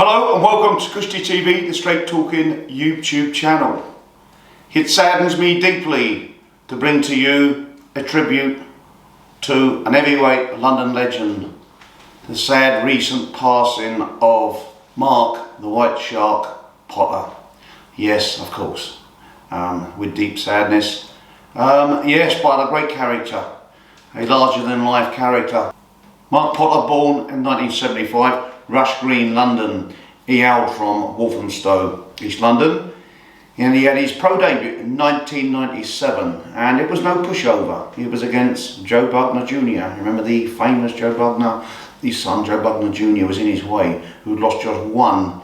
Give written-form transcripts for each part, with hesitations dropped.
Hello and welcome to Kushti TV, the straight talking YouTube channel. It saddens me deeply to bring to you a tribute to an heavyweight London legend, the sad recent passing of Mark the White Shark Potter. Yes, of course, with deep sadness. Yes, but a great character, a larger than life character. Mark Potter, born in 1975, Rush Green, London. He hailed from Walthamstow, East London, and he had his pro debut in 1997, and it was no pushover. He was against Joe Bugner Jr. Remember the famous Joe Bugner? His son, Joe Bugner Jr. was in his way, who'd lost just 1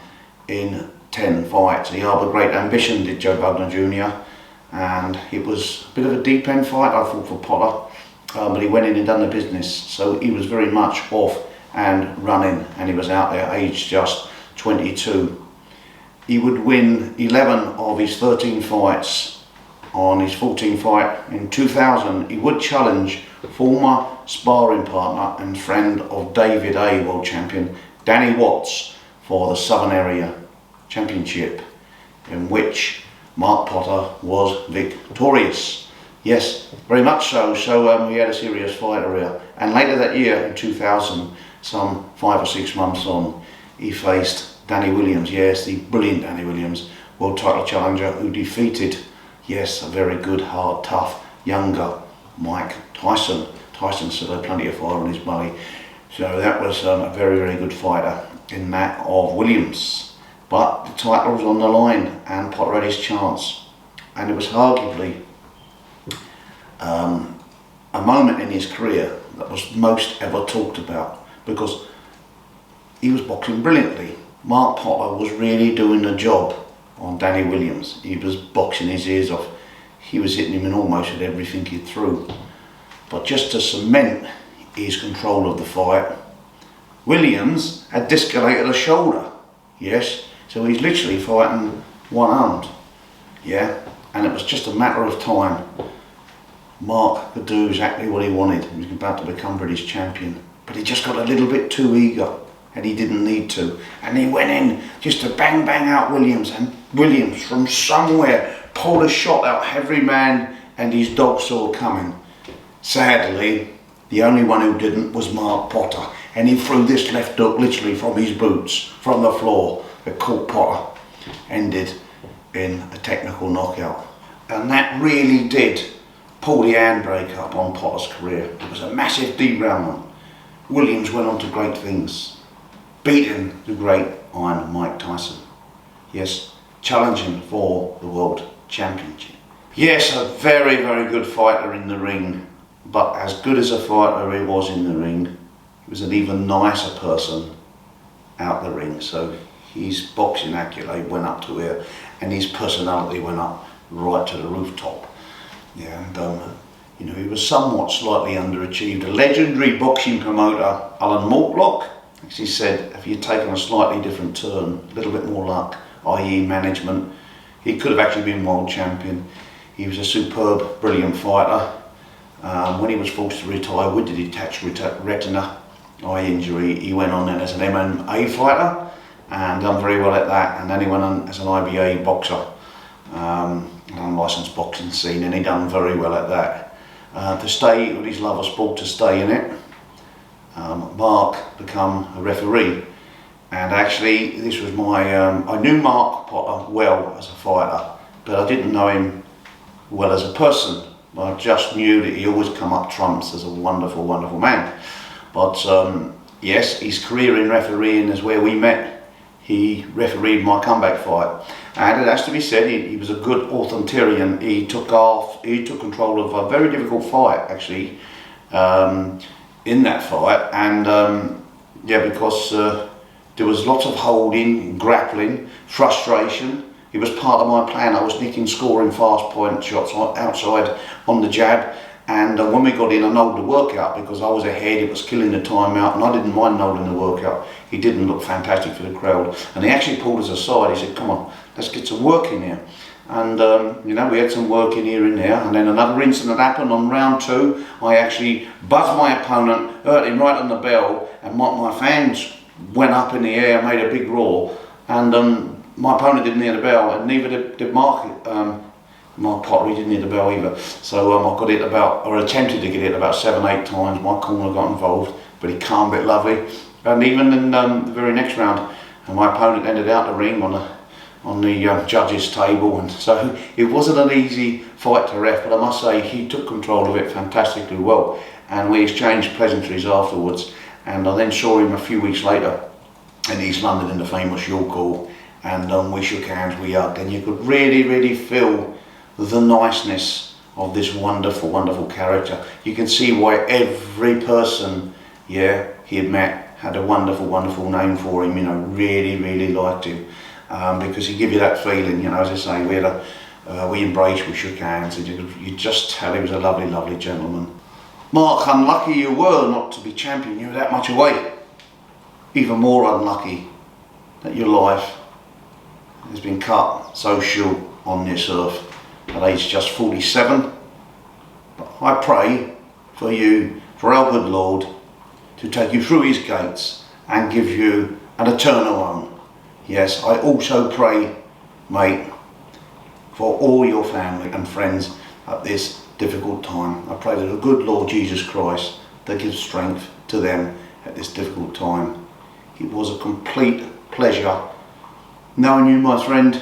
in 10 fights. He harboured great ambition, did Joe Bugner Jr., and it was a bit of a deep end fight, I thought, for Potter, but he went in and done the business, so he was very much off and running, and he was out there aged just 22. He would win 11 of his 13 fights. On his 14th fight in 2000, he would challenge former sparring partner and friend of David A, world champion, Danny Watts, for the Southern Area Championship, in which Mark Potter was victorious. Yes, very much so. So he had a serious fight career. And later that year, in 2000, some 5 or 6 months on, he faced Danny Williams, yes, the brilliant Danny Williams, world title challenger, who defeated, yes, a very good, hard, tough, younger Mike Tyson. Tyson still had plenty of fire in his belly. So that was a very, very good fighter in that of Williams. But the title was on the line and Potter had his chance. And it was arguably a moment in his career that was most ever talked about, because he was boxing brilliantly. Mark Potter was really doing the job on Danny Williams. He was boxing his ears off. He was hitting him in almost at everything he threw. But just to cement his control of the fight, Williams had dislocated a shoulder. Yes, so he's literally fighting one-armed. Yeah, and it was just a matter of time. Mark could do exactly what he wanted. He was about to become British champion. But he just got a little bit too eager, and he didn't need to. And he went in just to bang out Williams, and Williams from somewhere pulled a shot out every man and his dog saw coming. Sadly, the only one who didn't was Mark Potter, and he threw this left hook literally from his boots, from the floor. It caught Potter, ended in a technical knockout. And that really did pull the handbrake up on Potter's career. It was a massive derailment. Williams went on to great things, beating the great Iron Mike Tyson. Yes, challenging for the World Championship. Yes, a very, very good fighter in the ring, but as good as a fighter he was in the ring, he was an even nicer person out the ring. So his boxing accolade went up to here, and his personality went up right to the rooftop. Yeah, and you know, he was somewhat slightly underachieved. A legendary boxing promoter, Alan Mortlock, actually said, if he'd taken a slightly different turn, a little bit more luck, i.e. management, he could have actually been world champion. He was a superb, brilliant fighter. When he was forced to retire with the detached retina eye injury, he went on then as an MMA fighter and done very well at that. And then he went on as an IBA boxer, an unlicensed boxing scene, and he done very well at that. To stay with his love of sport, to stay in it, Mark became a referee. And actually this was my, I knew Mark Potter well as a fighter, but I didn't know him well as a person. I just knew that he always come up trumps as a wonderful, wonderful man. But yes, his career in refereeing is where we met. He refereed my comeback fight, and it has to be said, he was a good authoritarian. He took control of a very difficult fight actually in that fight, and yeah, because there was lots of holding, grappling, frustration. It was part of my plan. I was nicking, scoring fast point shots outside on the jab, and when we got in, I nailed the workout because I was ahead. It was killing the time out, and I didn't mind nailing the workout. He didn't look fantastic for the crowd, and he actually pulled us aside. He said, "Come on, let's get some work in here." And you know, we had some work in here and there, and then another incident happened on round 2. I actually buzzed my opponent, hurt him right on the bell, and my fans went up in the air, made a big roar, and my opponent didn't hear the bell, and neither did Mark. Mark Pottery didn't hear the bell either. So I got hit about, or attempted to get hit about 7-8 times. My corner got involved, but he calmed it lovely. And even in the very next round, my opponent ended out the ring on the judges' table, and so it wasn't an easy fight to ref. But I must say he took control of it fantastically well, and we exchanged pleasantries afterwards. And I then saw him a few weeks later in East London in the famous York Hall, and we shook hands, we hugged, and you could really feel the niceness of this wonderful character. You can see why every person, he had met had a wonderful name for him. You know, really liked him, because he give you that feeling. You know, as I say, we embraced, we shook hands, and you just tell he was a lovely gentleman. Mark, unlucky you were not to be champion. You were that much away. Even more unlucky that your life has been cut so short on this earth at age just 47. But I pray for you, for our good Lord, to take you through his gates and give you an eternal home. Yes, I also pray, mate, for all your family and friends at this difficult time. I pray that the good Lord Jesus Christ, that gives strength to them at this difficult time. It was a complete pleasure knowing you, my friend,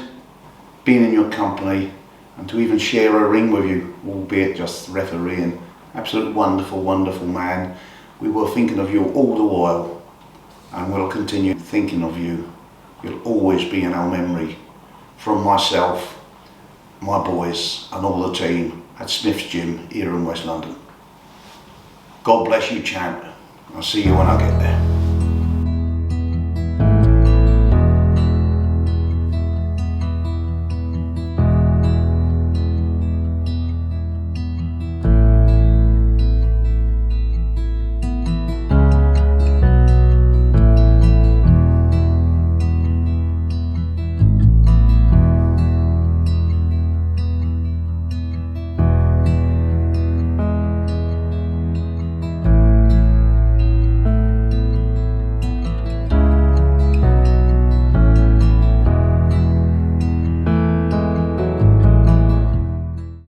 being in your company, and to even share a ring with you, albeit just refereeing. Absolute wonderful man. We were thinking of you all the while, and we'll continue thinking of you. You'll always be in our memory, from myself, my boys, and all the team at Smith's Gym here in West London. God bless you, champ. I'll see you when I get there.